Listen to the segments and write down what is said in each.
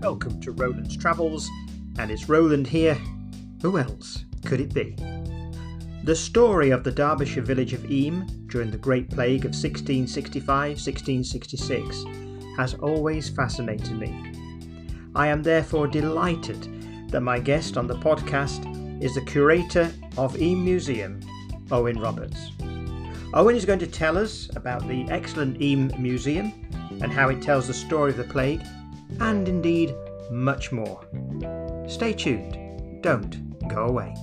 Welcome to Roland's Travels, and it's Roland here. Who else could it be? The story of the Derbyshire village of Eyam during the Great Plague of 1665-1666 has always fascinated me. I am therefore delighted that my guest on the podcast is the curator of Eyam Museum, Owen Roberts. Owen is going to tell us about the excellent Eyam Museum and how it tells the story of the plague, and indeed much more. Stay tuned, don't go away.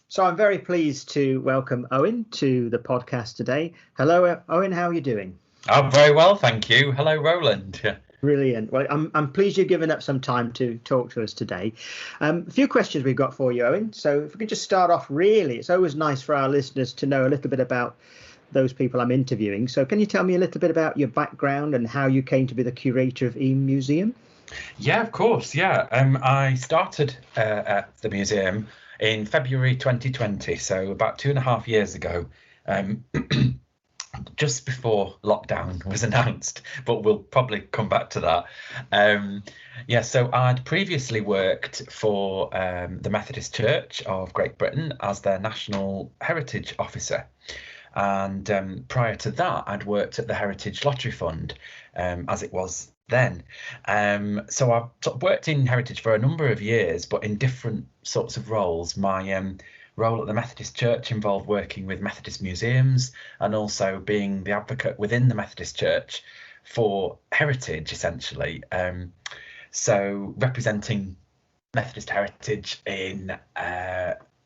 So I'm very pleased to welcome Owen to the podcast today. Hello Owen, how are you doing? I'm very well, thank you. Hello Roland. Brilliant. Well, I'm pleased you've given up some time to talk to us today. A few questions we've got for you, Owen. So if we could just start off, really, it's always nice for our listeners to know a little bit about those people I'm interviewing. So can you tell me a little bit about your background and how you came to be the curator of Eyam Museum? Yeah, of course. Yeah. I started at the museum in February 2020, so about 2.5 years ago, just before lockdown was announced, but we'll probably come back to that. So I'd previously worked for the Methodist Church of Great Britain as their National Heritage Officer. And prior to that, I'd worked at the Heritage Lottery Fund, as it was then. So I've sort of worked in heritage for a number of years, but in different sorts of roles. My role at the Methodist Church involved working with Methodist museums and also being the advocate within the Methodist Church for heritage, essentially. So representing Methodist heritage in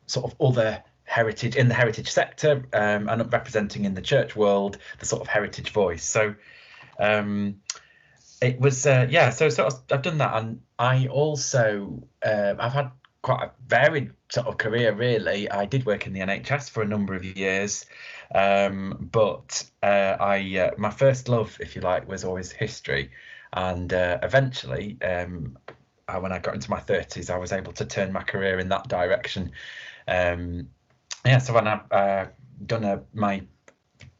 sort of other heritage in the heritage sector, and representing in the church world the sort of heritage voice. So it was so sort of I've done that, and I also I've had quite a varied sort of career, really. I did work in the NHS for a number of years, but my first love, if you like, was always history, and eventually when I got into my 30s, I was able to turn my career in that direction. So when I my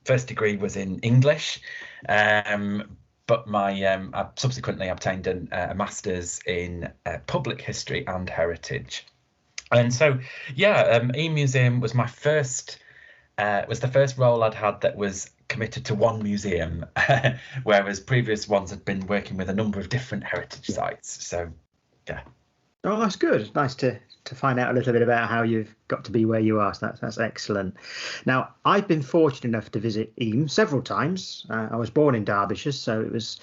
first degree was in English, but I subsequently obtained a master's in public history and heritage. And so, Eyam Museum was my first, was the first role I'd had that was committed to one museum, whereas previous ones had been working with a number of different heritage sites. So, yeah. Oh, that's good. It's nice to find out a little bit about how you've got to be where you are. So that's excellent. Now, I've been fortunate enough to visit Eyam several times. I was born in Derbyshire, so it was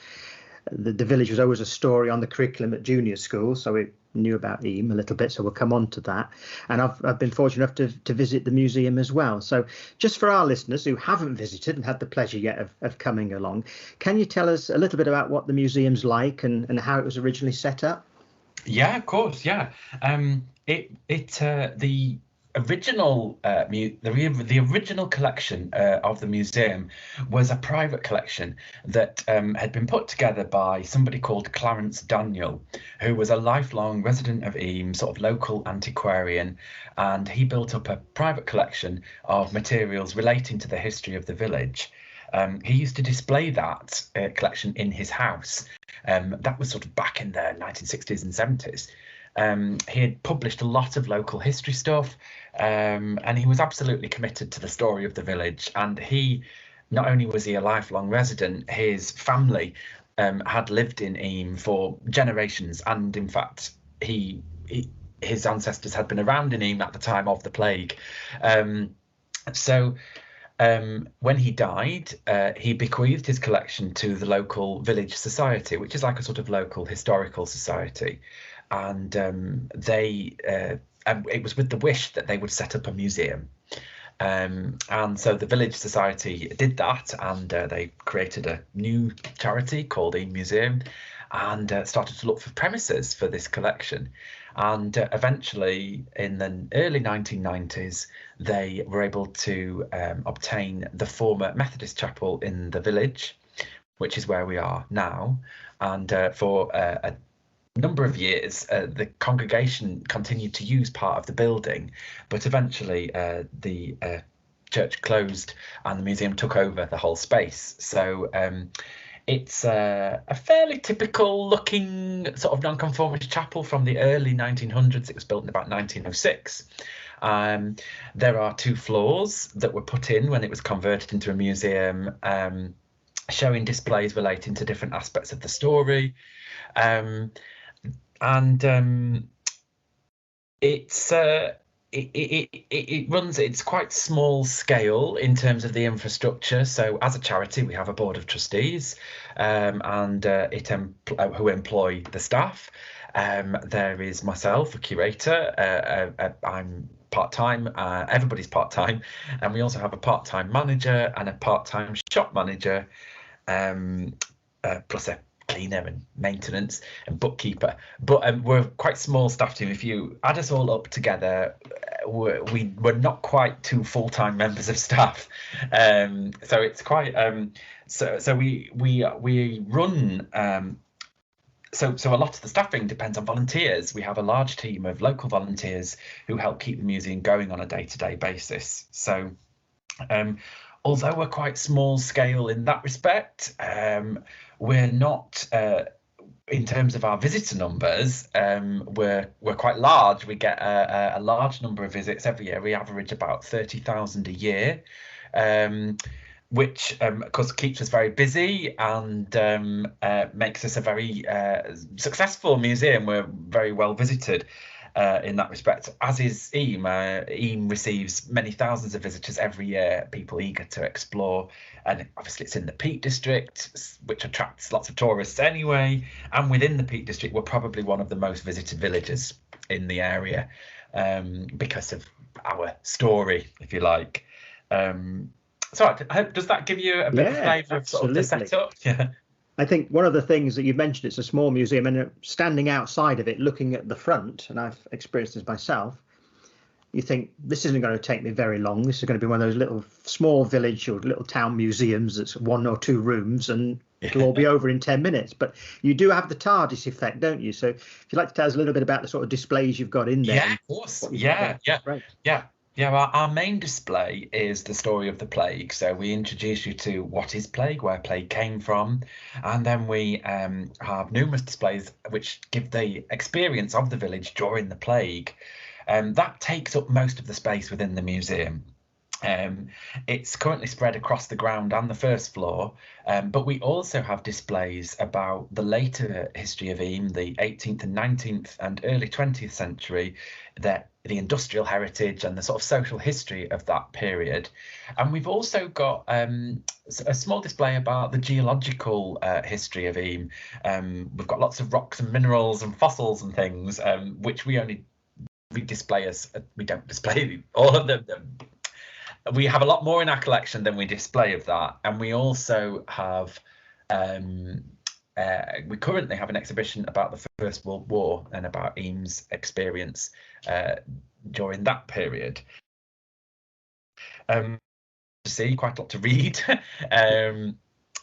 the village was always a story on the curriculum at junior school. So we knew about Eyam a little bit. So we'll come on to that. And I've been fortunate enough to visit the museum as well. So just for our listeners who haven't visited and had the pleasure yet of coming along, can you tell us a little bit about what the museum's like and how it was originally set up? Yeah, of course. Yeah, the original the original collection of the museum was a private collection that had been put together by somebody called Clarence Daniel, who was a lifelong resident of Eyam, sort of local antiquarian, and he built up a private collection of materials relating to the history of the village. He used to display that collection in his house. That was sort of back in the 1960s and 70s. He had published a lot of local history stuff, and he was absolutely committed to the story of the village. And he, not only was he a lifelong resident, his family had lived in Eyam for generations, and in fact, his ancestors had been around in Eyam at the time of the plague. When he died, he bequeathed his collection to the local village society, which is like a sort of local historical society. And it was with the wish that they would set up a museum. And so the village society did that, and they created a new charity called Eyam Museum, and started to look for premises for this collection. And eventually, in the early 1990s, they were able to obtain the former Methodist chapel in the village, which is where we are now. And for a number of years, the congregation continued to use part of the building, but eventually the church closed and the museum took over the whole space. So it's a fairly typical looking sort of nonconformist chapel from the early 1900s. It was built in about 1906. There are 2 floors that were put in when it was converted into a museum, showing displays relating to different aspects of the story. It's quite small scale in terms of the infrastructure. So as a charity, we have a board of trustees, who employ the staff. There is myself, a curator. I'm part-time. Everybody's part-time, and we also have a part-time manager and a part-time shop manager, plus a cleaner and maintenance and bookkeeper. But we're quite small staff team. If you add us all up together, we're not quite 2 full-time members of staff. So it's quite so we run. So a lot of the staffing depends on volunteers. We have a large team of local volunteers who help keep the museum going on a day-to-day basis. So although we're quite small scale in that respect, we're not, in terms of our visitor numbers, we're quite large. We get a large number of visits every year. We average about 30,000 a year, which of course keeps us very busy and makes us a very successful museum. We're very well visited in that respect, as is Eyam. Eyam receives many thousands of visitors every year, people eager to explore, and obviously it's in the Peak District, which attracts lots of tourists anyway, and within the Peak District we're probably one of the most visited villages in the area, because of our story, if you like. So I hope, does that give you a bit of a flavour of sort of the setup? Yeah. I think one of the things that you mentioned, it's a small museum, and standing outside of it, looking at the front, and I've experienced this myself, you think this isn't going to take me very long. This is going to be one of those little small village or little town museums that's 1 or 2 rooms, and it'll all be over in 10 minutes. But you do have the TARDIS effect, don't you? So if you'd like to tell us a little bit about the sort of displays you've got in there. Yeah, of course. Yeah, well, our main display is the story of the plague. So we introduce you to what is plague, where plague came from, and then we have numerous displays which give the experience of the village during the plague. That takes up most of the space within the museum. It's currently spread across the ground and the first floor, but we also have displays about the later history of Eyam, the 18th and 19th and early 20th century, the industrial heritage and the sort of social history of that period. And we've also got a small display about the geological history of Eyam. We've got lots of rocks and minerals and fossils and things, which we display as we don't display all of them. We have a lot more in our collection than we display of that, and we also have we currently have an exhibition about the First World War and about Eyam's experience during that period. To see, quite a lot to read.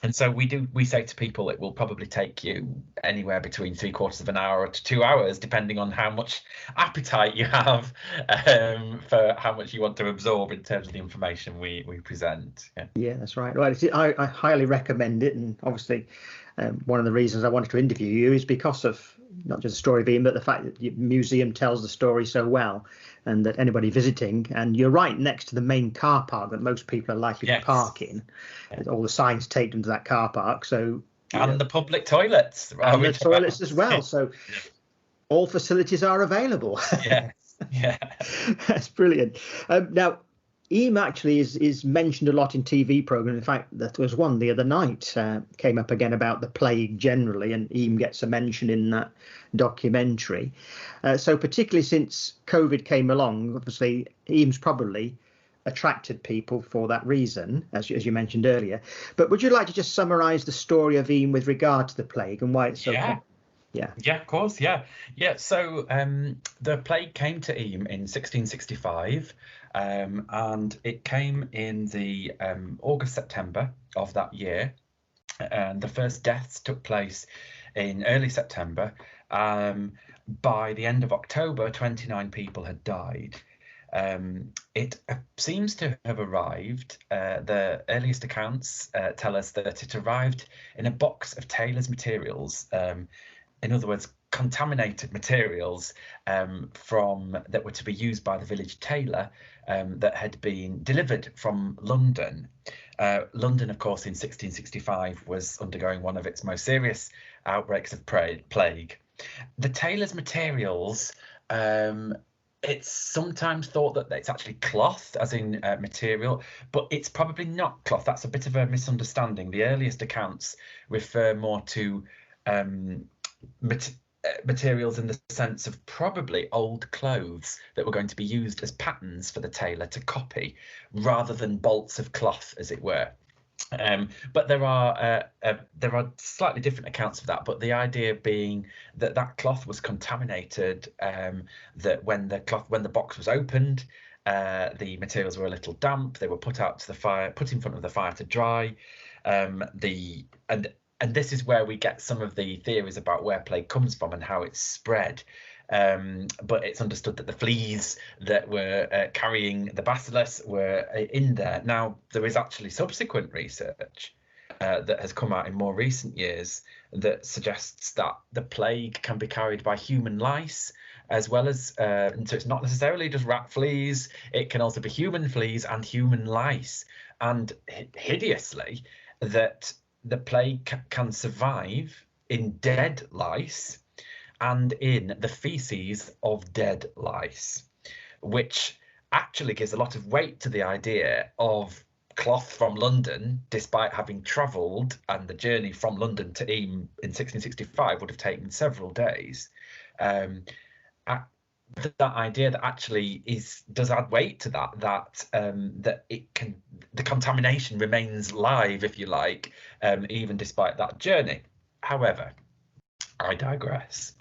And so we say to people it will probably take you anywhere between 3/4 of an hour to 2 hours, depending on how much appetite you have for how much you want to absorb in terms of the information we present. Yeah, that's right. Well, I highly recommend it, and obviously one of the reasons I wanted to interview you is because of not just the story of Eyam, but the fact that your museum tells the story so well, and that anybody visiting, and you're right next to the main car park that most people are likely to park in. All the signs taped into that car park. So and the public toilets. And the toilets as well. So all facilities are available. Yeah. That's brilliant. Now, Eyam actually is mentioned a lot in TV programs. In fact, there was one the other night came up again about the plague generally, and Eyam gets a mention in that documentary. So particularly since COVID came along, obviously Eyam's probably attracted people for that reason, as you mentioned earlier. But would you like to just summarise the story of Eyam with regard to the plague and why it's so common? Yeah, of course. Yeah. So the plague came to Eyam in 1665, and it came in the August-September of that year, and the first deaths took place in early September. By the end of October, 29 people had died. It seems to have arrived, the earliest accounts tell us that it arrived in a box of tailor's materials, in other words, contaminated materials that were to be used by the village tailor, that had been delivered from London. London, of course, in 1665 was undergoing one of its most serious outbreaks of plague. The tailor's materials, it's sometimes thought that it's actually cloth, as in material, but it's probably not cloth. That's a bit of a misunderstanding. The earliest accounts refer more to materials in the sense of probably old clothes that were going to be used as patterns for the tailor to copy, rather than bolts of cloth, as it were. But there are slightly different accounts of that. But the idea being that that cloth was contaminated, that when the box was opened, the materials were a little damp. They were put out to the fire, put in front of the fire to dry. And this is where we get some of the theories about where plague comes from and how it's spread. But it's understood that the fleas that were carrying the bacillus were in there. Now, there is actually subsequent research that has come out in more recent years that suggests that the plague can be carried by human lice, as well as, so it's not necessarily just rat fleas, it can also be human fleas and human lice. And hideously, that the plague can survive in dead lice and in the feces of dead lice, which actually gives a lot of weight to the idea of cloth from London, despite having travelled, and the journey from London to Eyam in 1665 would have taken several days. That idea that actually does add weight to that the contamination remains live, if you like, even despite that journey. However, I digress.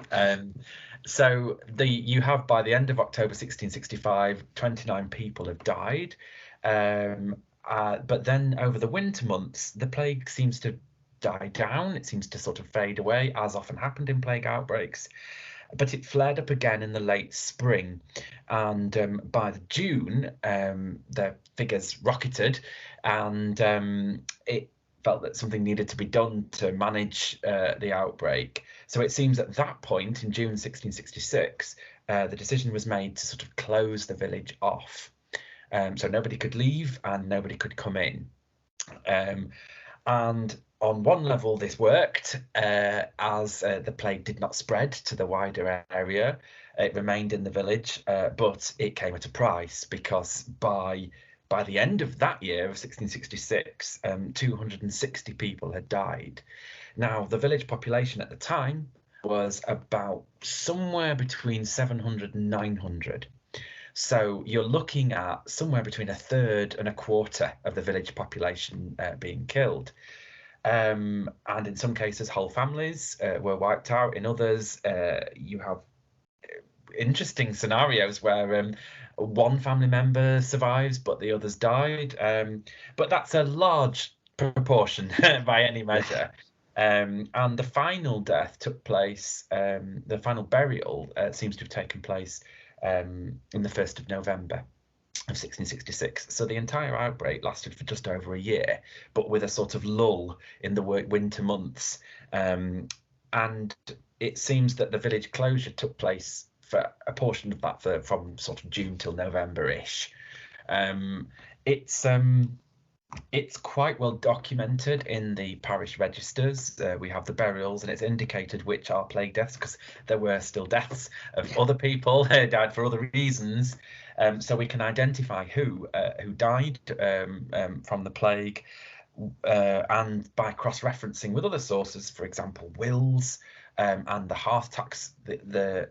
So you have, by the end of October 1665, 29 people have died. But then over the winter months, the plague seems to die down. It seems to sort of fade away, as often happened in plague outbreaks. But it flared up again in the late spring, and by June, the figures rocketed, and it felt that something needed to be done to manage the outbreak. So it seems at that point in June 1666, the decision was made to sort of close the village off. So nobody could leave and nobody could come in. And on one level, this worked, as the plague did not spread to the wider area. It remained in the village, but it came at a price, because by the end of that year of 1666, 260 people had died. Now, the village population at the time was about somewhere between 700 and 900. So you're looking at somewhere between a third and a quarter of the village population being killed. And in some cases, whole families were wiped out. In others, you have interesting scenarios where one family member survives, but the others died. But that's a large proportion by any measure. And the final death took place, the final burial seems to have taken place in the 1st of November. Of 1666. So the entire outbreak lasted for just over a year, but with a sort of lull in the winter months. And it seems that the village closure took place for a portion of that from sort of June till November-ish. It's quite well documented in the parish registers. We have the burials, and it's indicated which are plague deaths, because there were still deaths of other people who died for other reasons. So we can identify who died from the plague, and by cross-referencing with other sources, for example, wills, and the hearth tax, the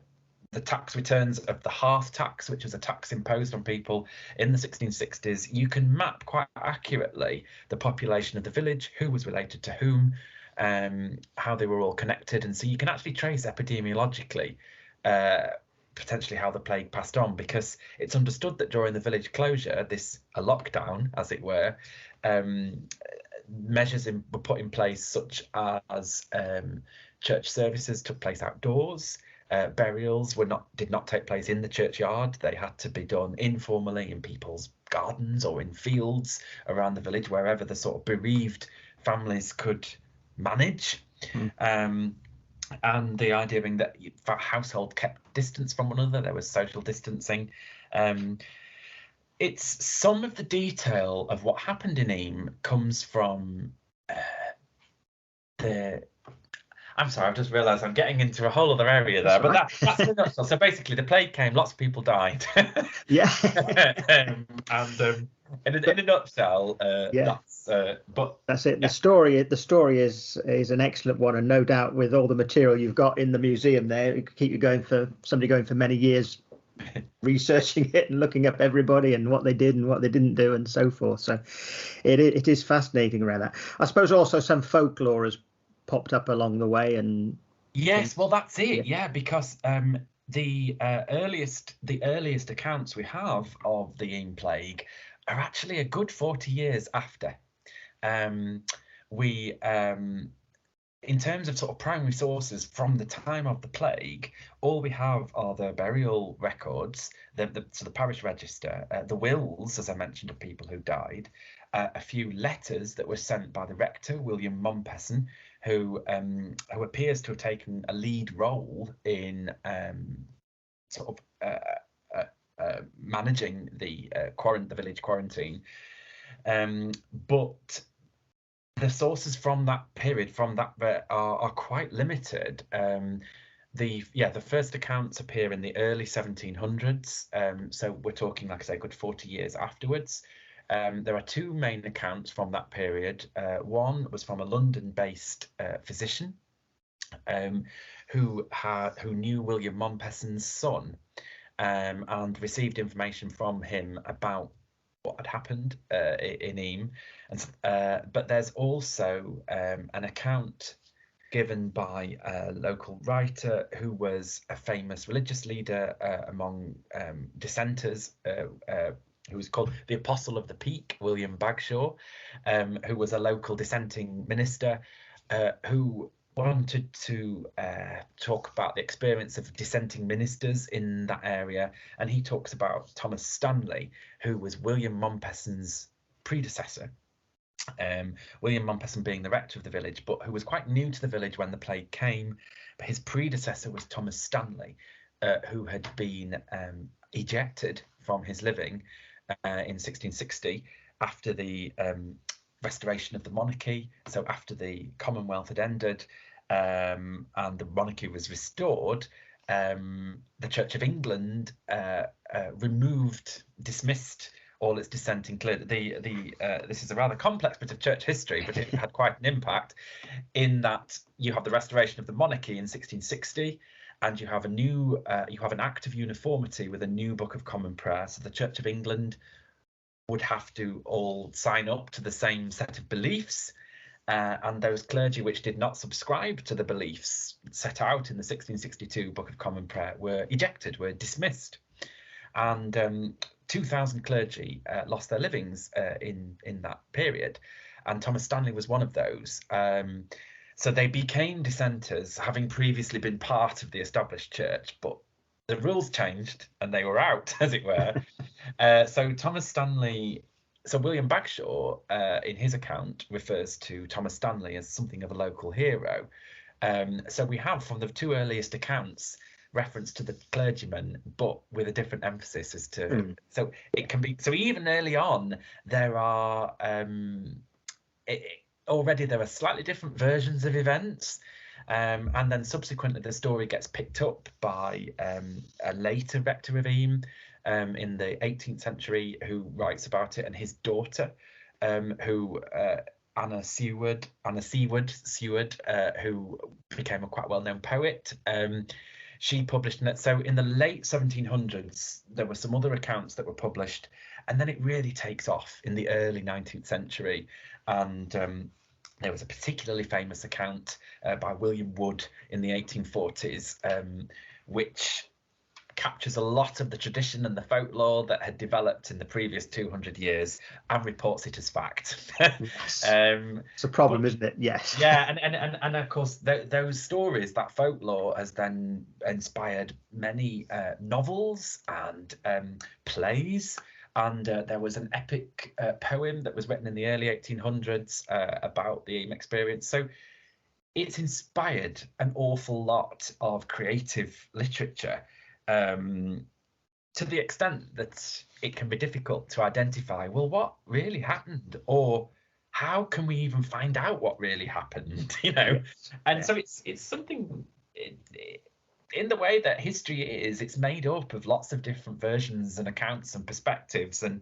tax returns of the hearth tax, which was a tax imposed on people in the 1660s, you can map quite accurately the population of the village, who was related to whom, how they were all connected. And so you can actually trace epidemiologically potentially how the plague passed on, because it's understood that during the village closure, a lockdown, as it were, measures were put in place, such as church services took place outdoors. burials did not take place in the churchyard. They had to be done informally in people's gardens or in fields around the village, wherever the sort of bereaved families could manage. And the idea being that household kept distance from one another, there was social distancing. It's some of the detail of what happened in Eyam comes from I'm sorry, I've just realised I'm getting into a whole other area there, but that's in a nutshell. So basically, the plague came, lots of people died. Yeah. In a nutshell, yeah. but that's it. The story is an excellent one, and no doubt with all the material you've got in the museum there, it could keep you going for many years, researching it and looking up everybody and what they did and what they didn't do and so forth. So it is fascinating around that. I suppose also some folklore has popped up along the way, and yes, well, that's it. Yeah, because the earliest accounts we have of the Eyam plague are actually a good 40 years after. In terms of sort of primary sources from the time of the plague, all we have are the burial records, the parish register, the wills, as I mentioned, of people who died, a few letters that were sent by the rector, William Mompesson, who appears to have taken a lead role in managing the village quarantine. But the sources from that period, are quite limited. The first accounts appear in the early 1700s, so we're talking, like I say, a good 40 years afterwards. There are two main accounts from that period. One was from a London-based physician who knew William Mompesson's son, and received information from him about what had happened in Eyam. But there's also an account given by a local writer who was a famous religious leader among dissenters, who was called the Apostle of the Peak, William Bagshaw, who was a local dissenting minister who wanted to talk about the experience of dissenting ministers in that area. And he talks about Thomas Stanley, who was William Mompesson's predecessor. William Mompesson being the rector of the village, but who was quite new to the village when the plague came. But his predecessor was Thomas Stanley, who had been ejected from his living in 1660 after the restoration of the monarchy. So after the Commonwealth had ended and the monarchy was restored, the Church of England dismissed all its dissenting clergy. This is a rather complex bit of church history, but it had quite an impact in that you have the restoration of the monarchy in 1660, and you have an Act of Uniformity with a new Book of Common Prayer. So the Church of England would have to all sign up to the same set of beliefs, and those clergy which did not subscribe to the beliefs set out in the 1662 Book of Common Prayer were ejected, were dismissed, and 2,000 clergy lost their livings in that period, and Thomas Stanley was one of those. So they became dissenters, having previously been part of the established church, but the rules changed and they were out, as it were. So William Bagshaw, in his account, refers to Thomas Stanley as something of a local hero. So we have, from the two earliest accounts, reference to the clergyman, but with a different emphasis as to. So it can be. So even early on, there are already there are slightly different versions of events. And then subsequently the story gets picked up by a later rector of Eyam in the 18th century, who writes about it, and his daughter, Anna Seward, who became a quite well-known poet. She published in it. So in the late 1700s, there were some other accounts that were published, and then it really takes off in the early 19th century. And there was a particularly famous account by William Wood in the 1840s, which captures a lot of the tradition and the folklore that had developed in the previous 200 years and reports it as fact. Yes. It's a problem, isn't it? Yes. Yeah, and of course those stories, that folklore, has then inspired many novels and plays. And there was an epic poem that was written in the early 1800s about the Eyam experience. So it's inspired an awful lot of creative literature, to the extent that it can be difficult to identify, well, what really happened, or how can we even find out what really happened, And so it's something, in the way that history is, it's made up of lots of different versions and accounts and perspectives, and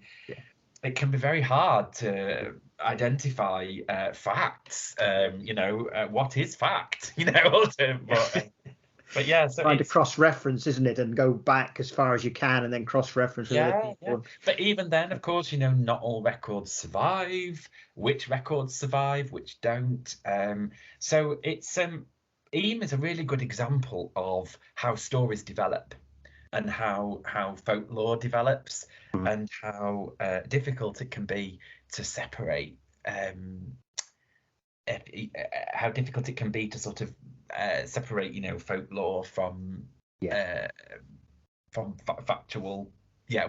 it can be very hard to identify facts. What is fact? But yeah, so trying to cross-reference, isn't it, and go back as far as you can, and then cross-reference with other people. Yeah. But even then, of course, not all records survive. Which records survive, which don't. So it's Eyam is a really good example of how stories develop, and how folklore develops, and how difficult it can be to separate. How difficult it can be to sort of separate, folklore from factual.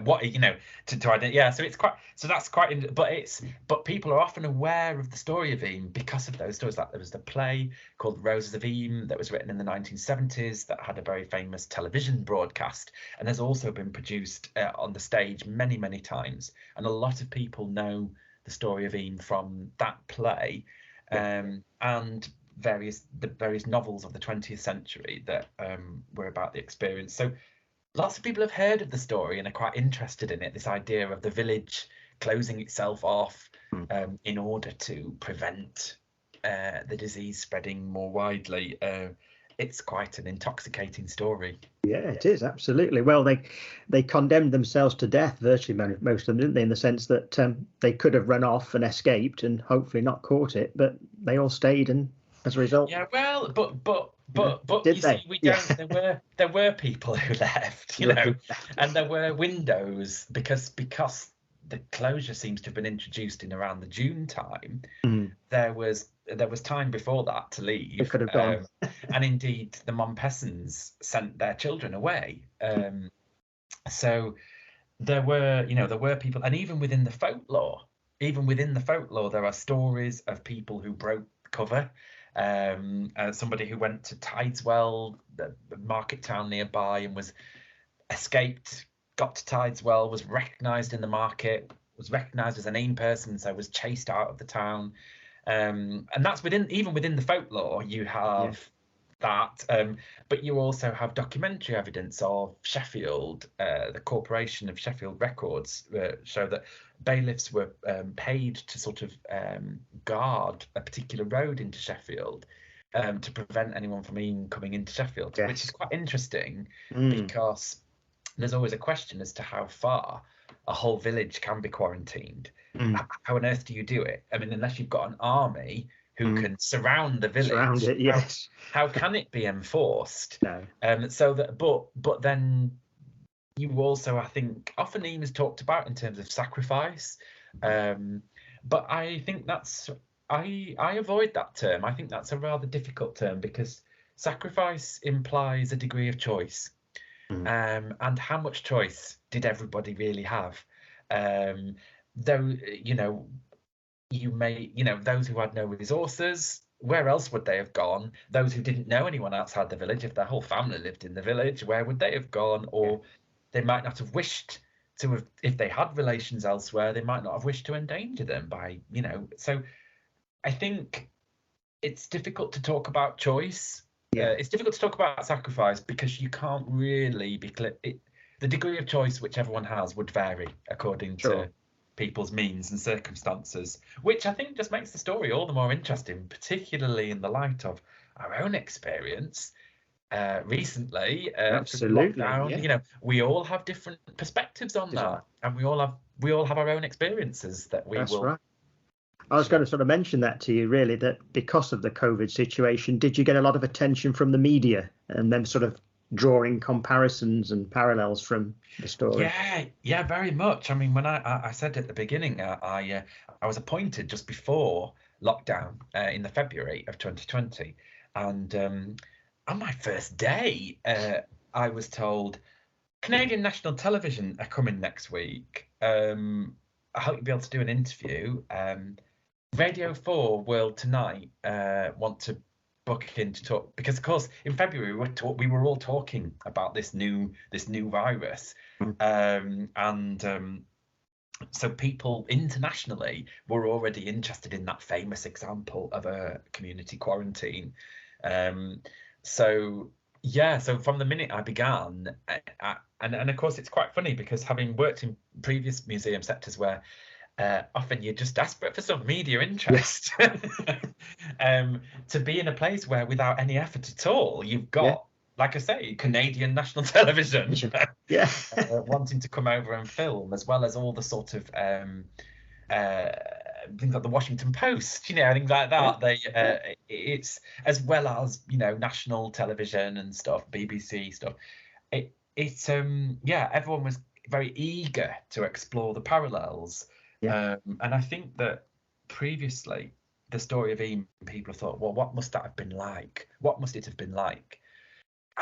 What to identify. So it's that's quite. But people are often aware of the story of Eyam because of those stories. Like there was the play called Roses of Eyam that was written in the 1970s that had a very famous television broadcast, and has also been produced on the stage many, many times. And a lot of people know the story of Eyam from that play. And the various novels of the 20th century that were about the experience. So lots of people have heard of the story and are quite interested in it. This idea of the village closing itself off in order to prevent the disease spreading more widely. It's quite an intoxicating story. Yeah, it is, absolutely. Well, they condemned themselves to death, virtually most of them, didn't they? In the sense that they could have run off and escaped and hopefully not caught it, but they all stayed, and as a result. Yeah, well, but Did you they? see, we don't. There were people who left, and there were windows because the closure seems to have been introduced in around the June time. There was time before that to leave. They could have gone. And indeed, the Montpessons sent their children away. So there were people, and even within the folklore, there are stories of people who broke cover. Somebody who went to Tideswell, the market town nearby, and was escaped, got to Tideswell, was recognised in the market, was recognised as an Eyam person, so was chased out of the town. And that's even within the folklore, you have that, but you also have documentary evidence of Sheffield. The Corporation of Sheffield Records show that bailiffs were paid to sort of guard a particular road into Sheffield to prevent anyone from even coming into Sheffield, which is quite interesting because there's always a question as to how far a whole village can be quarantined. How on earth do you do it? I mean, unless you've got an army who can surround the village. Surround it, yes. How can it be enforced? No. So that, but then you also, I think, often Eyam is talked about in terms of sacrifice. But I think I avoid that term. I think that's a rather difficult term because sacrifice implies a degree of choice. And how much choice did everybody really have? Though, you may, those who had no resources, where else would they have gone? Those who didn't know anyone outside the village, if their whole family lived in the village, where would they have gone? Or they might not have wished to have, if they had relations elsewhere, they might not have wished to endanger them by, So I think it's difficult to talk about choice. It's difficult to talk about sacrifice because you can't really be clear. The degree of choice which everyone has would vary according to people's means and circumstances, which I think just makes the story all the more interesting, particularly in the light of our own experience recently. Absolutely. Lockdown, we all have different perspectives on that, and we all have our own experiences that we will. Right. I was going to sort of mention that to you, really, that because of the COVID situation, did you get a lot of attention from the media and them sort of drawing comparisons and parallels from the story. Yeah, very much. I mean, when I said at the beginning, I was appointed just before lockdown in the February of 2020, and on my first day, I was told Canadian National Television are coming next week. I hope you'll be able to do an interview. Radio 4 will tonight want to book in to talk, because of course in February we were all talking about this new virus, and so people internationally were already interested in that famous example of a community quarantine. So yeah, so from the minute I began, and of course it's quite funny because having worked in previous museum sectors where often you're just desperate for some media interest, to be in a place where without any effort at all, you've got, like I say, Canadian National Television wanting to come over and film, as well as all the sort of things like the Washington Post, you know, things like that. It's, as well as, you know, national television and stuff, BBC stuff. Everyone was very eager to explore the parallels. And I think that previously the story of Eyam, people have thought, well, what must that have been like? What must it have been like?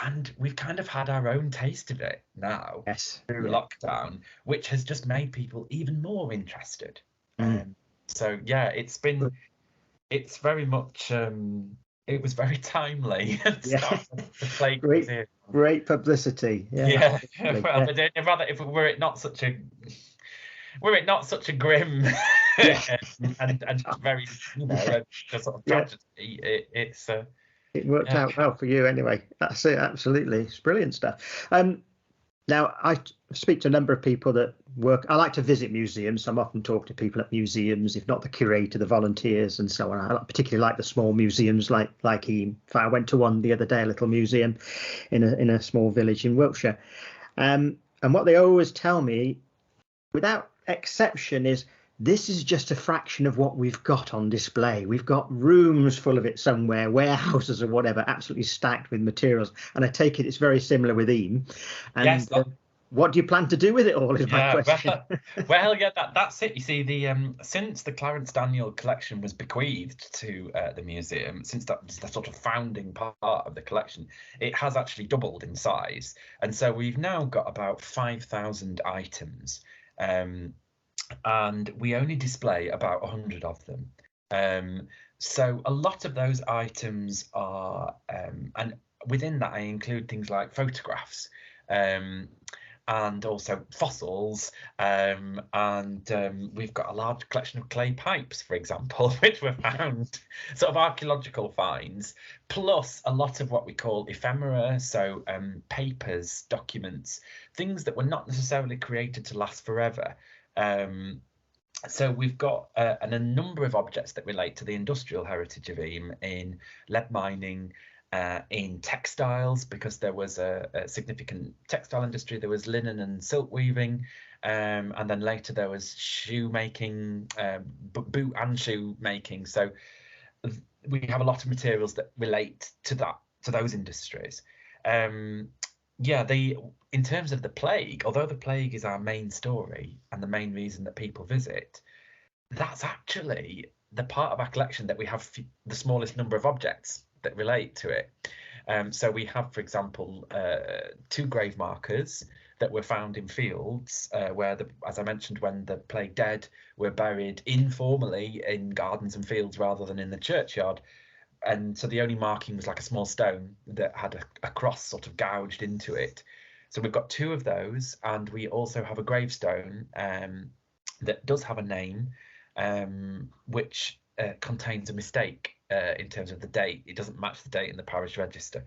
And we've kind of had our own taste of it now through lockdown, which has just made people even more interested. So yeah, it's very much, it was very timely. Great publicity. Well, but rather, were it not such a grim and very, you know, a sort of tragedy, it worked out well for you anyway. That's it. Absolutely. It's brilliant stuff. Now, I speak to a number of people that work. I like to visit museums. So I'm often talking to people at museums, if not the curator, the volunteers and so on. I particularly like the small museums like Eyam. In fact, I went to one the other day, a little museum in a small village in Wiltshire. And what they always tell me, without exception, is this is just a fraction of what we've got on display. We've got rooms full of it somewhere, warehouses or whatever, absolutely stacked with materials. And I take it it's very similar with Eyam. And what do you plan to do with it all is my question. Well, that's it. You see, since the Clarence Daniel collection was bequeathed to the museum, since that was the sort of founding part of the collection, it has actually doubled in size. And so we've now got about 5,000 items. And we only display about 100 of them. So a lot of those items are, and within that I include things like photographs, and also fossils, and we've got a large collection of clay pipes, for example, which were found, sort of archaeological finds, plus a lot of what we call ephemera, so papers, documents, things that were not necessarily created to last forever. So we've got a number of objects that relate to the industrial heritage of Eyam in lead mining, in textiles, because there was a significant textile industry. There was linen and silk weaving, and then later there was shoe making, boot and shoe making. So we have a lot of materials that relate to those industries. In terms of the plague, although the plague is our main story and the main reason that people visit, that's actually the part of our collection that we have the smallest number of objects that relate to it. So we have, for example, 2 grave markers that were found in fields where, as I mentioned, when the plague dead were buried informally in gardens and fields rather than in the churchyard. And so the only marking was like a small stone that had a cross sort of gouged into it. So we've got 2 of those, and we also have a gravestone that does have a name, which contains a mistake in terms of the date. It doesn't match the date in the parish register,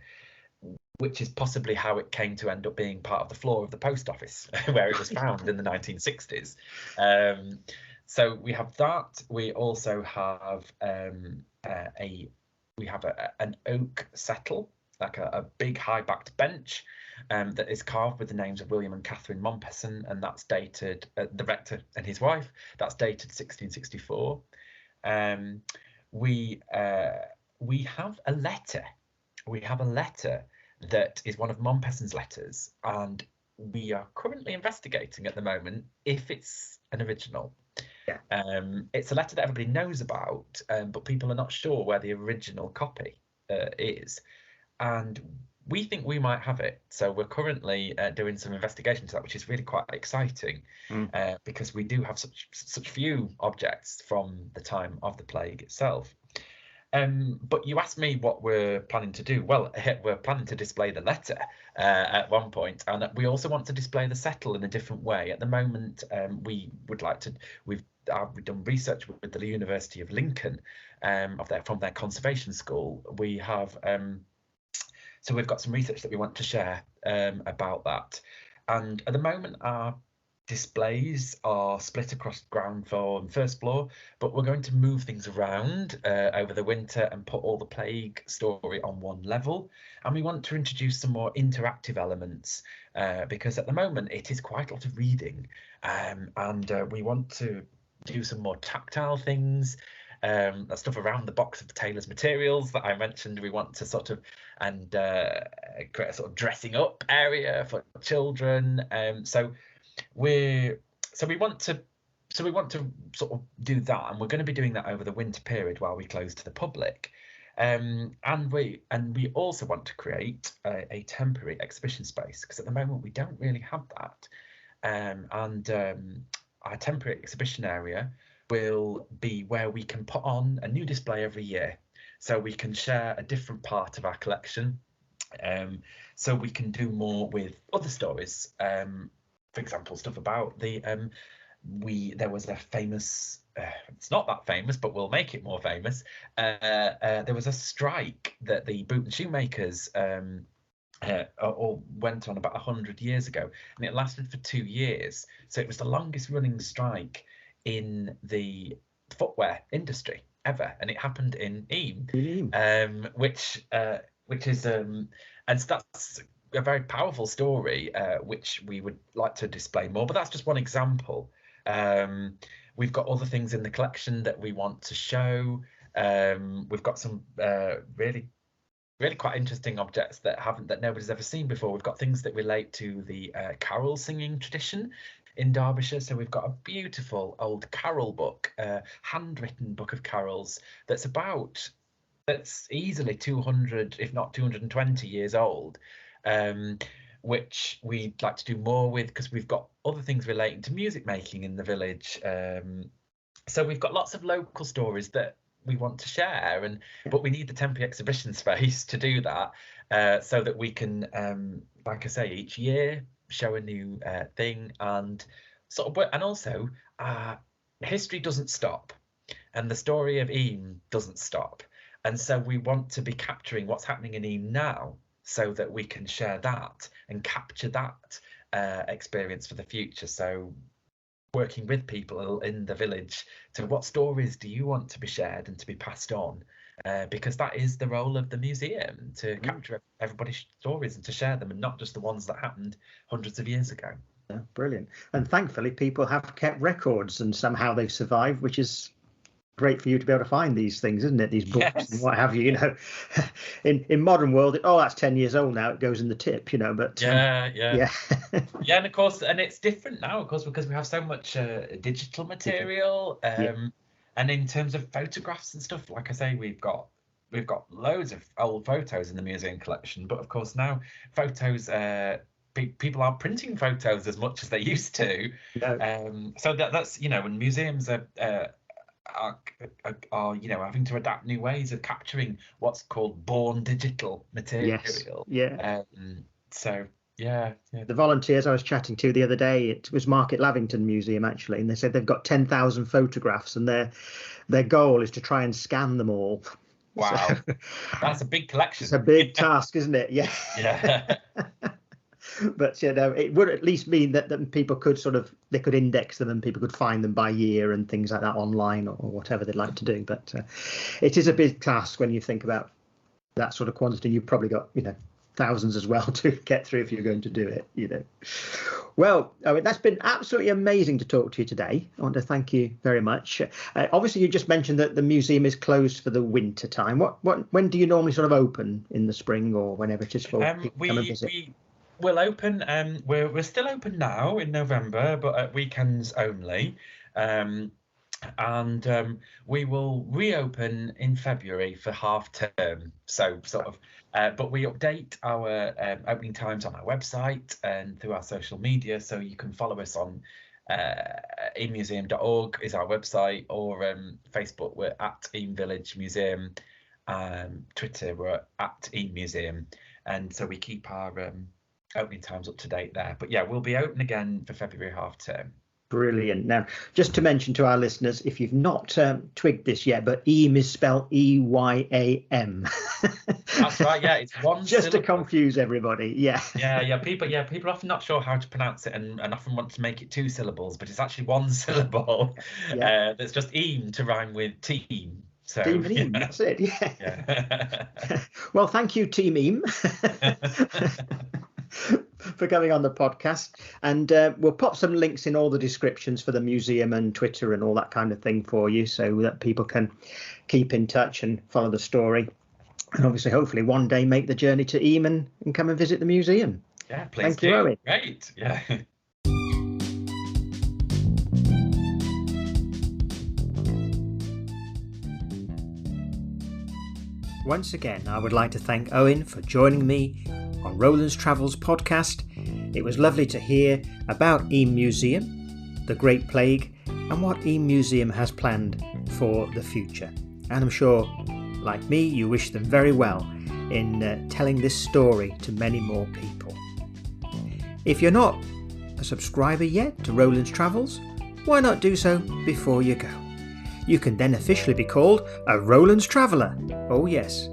which is possibly how it came to end up being part of the floor of the post office where it was found in the 1960s. So we have that. We also have an oak settle, like a big high-backed bench that is carved with the names of William and Catherine Mompesson, and that's dated, the rector and his wife, that's dated 1664. We have a letter. We have a letter that is one of Montpesson's letters, and we are currently investigating at the moment if it's an original. Yeah. It's a letter that everybody knows about, but people are not sure where the original copy is, and we think we might have it. So we're currently doing some investigation to that, which is really quite exciting, because we do have such few objects from the time of the plague itself. But you asked me what we're planning to do. Well, we're planning to display the letter at one point, and we also want to display the settle in a different way. At the moment, we would like to. We've done research with the University of Lincoln, from their conservation school. We have. So we've got some research that we want to share about that. And at the moment, our displays are split across ground floor and first floor, but we're going to move things around over the winter and put all the plague story on one level. And we want to introduce some more interactive elements because at the moment it is quite a lot of reading, and we want to do some more tactile things. That stuff around the box of the tailor's materials that I mentioned. We want to sort of create a sort of dressing up area for children. So we want to sort of do that, and we're going to be doing that over the winter period while we close to the public. And we also want to create a temporary exhibition space, because at the moment we don't really have that. Our temporary exhibition area will be where we can put on a new display every year, so we can share a different part of our collection, so we can do more with other stories. For example, stuff about there was a famous, it's not that famous, but we'll make it more famous. There was a strike that the boot and shoemakers all went on about 100 years ago, and it lasted for 2 years. So it was the longest running strike in the footwear industry ever, and it happened in Eyam, which is and so that's a very powerful story, which we would like to display more. But that's just one example. We've got other things in the collection that we want to show. We've got some really quite interesting objects that nobody's ever seen before. We've got things that relate to the carol singing tradition in Derbyshire. So we've got a beautiful old carol book, handwritten book of carols that's easily 200, if not 220 years old, which we'd like to do more with, because we've got other things relating to music making in the village. So we've got lots of local stories that we want to share, but we need the temporary exhibition space to do that, so that we can, like I say, each year show a new thing, and also history doesn't stop, and the story of Eyam doesn't stop, and so we want to be capturing what's happening in Eyam now, so that we can share that and capture that experience for the future. So working with people in the village to what stories do you want to be shared and to be passed on, because that is the role of the museum, to capture everybody's stories and to share them, and not just the ones that happened hundreds of years ago. Yeah, brilliant. And thankfully people have kept records, and somehow they've survived, which is great for you to be able to find these things, isn't it? These books, yes, and what have you. In modern world, that's 10 years old now, it goes in the tip, but yeah, and of course, and it's different now, of course, because we have so much digital material, and in terms of photographs and stuff, like I say, we've got loads of old photos in the museum collection, but of course now photos, people aren't printing photos as much as they used to. So that's when museums are having to adapt new ways of capturing what's called born digital material. The volunteers I was chatting to the other day, it was Market Lavington Museum actually, and they said they've got 10,000 photographs, and their goal is to try and scan them all. Wow. So, that's a big collection. It's a big task, isn't it? Yeah. But it would at least mean that people could they could index them, and people could find them by year and things like that online, or whatever they'd like to do. But it is a big task when you think about that sort of quantity. You've probably got thousands as well to get through if you're going to do it. Well, Owen, that's been absolutely amazing to talk to you today. I want to thank you very much. Obviously, you just mentioned that the museum is closed for the winter time. When do you normally sort of open in the spring or whenever it is for people to come and visit? We'll open. We're still open now in November, but at weekends only. And we will reopen in February for half term. So sort of, but we update our opening times on our website and through our social media, so you can follow us on eamuseum.org is our website, or Facebook we're at Eyam Village Museum, Twitter we're at Eyam Museum, and so we keep our opening times up to date there. But yeah, we'll be open again for February half term. Brilliant. Now, just to mention to our listeners, if you've not twigged this yet, but Eyam is spelled Eyam. That's right. Yeah, it's one. Just syllable. to confuse everybody. Yeah. Yeah. People are often not sure how to pronounce it, and often want to make it 2 syllables, but it's actually 1 syllable. Yeah. That's just Eyam to rhyme with team. So Team Eyam, that's it. Yeah. Well, thank you, Team Eyam. For coming on the podcast, and we'll pop some links in all the descriptions for the museum and Twitter and all that kind of thing for you, so that people can keep in touch and follow the story, and obviously hopefully one day make the journey to Eyam and come and visit the museum. Yeah, please. Thank do. You, Owen. Great. Yeah. Once again, I would like to thank Owen for joining me on Roland's Travels podcast. It was lovely to hear about Eyam Museum, the Great Plague, and what Eyam Museum has planned for the future. And I'm sure, like me, you wish them very well in telling this story to many more people. If you're not a subscriber yet to Roland's Travels, why not do so before you go? You can then officially be called a Roland's Traveller. Oh yes,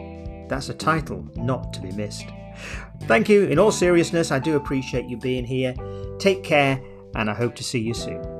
that's a title not to be missed. Thank you. In all seriousness, I do appreciate you being here. Take care, and I hope to see you soon.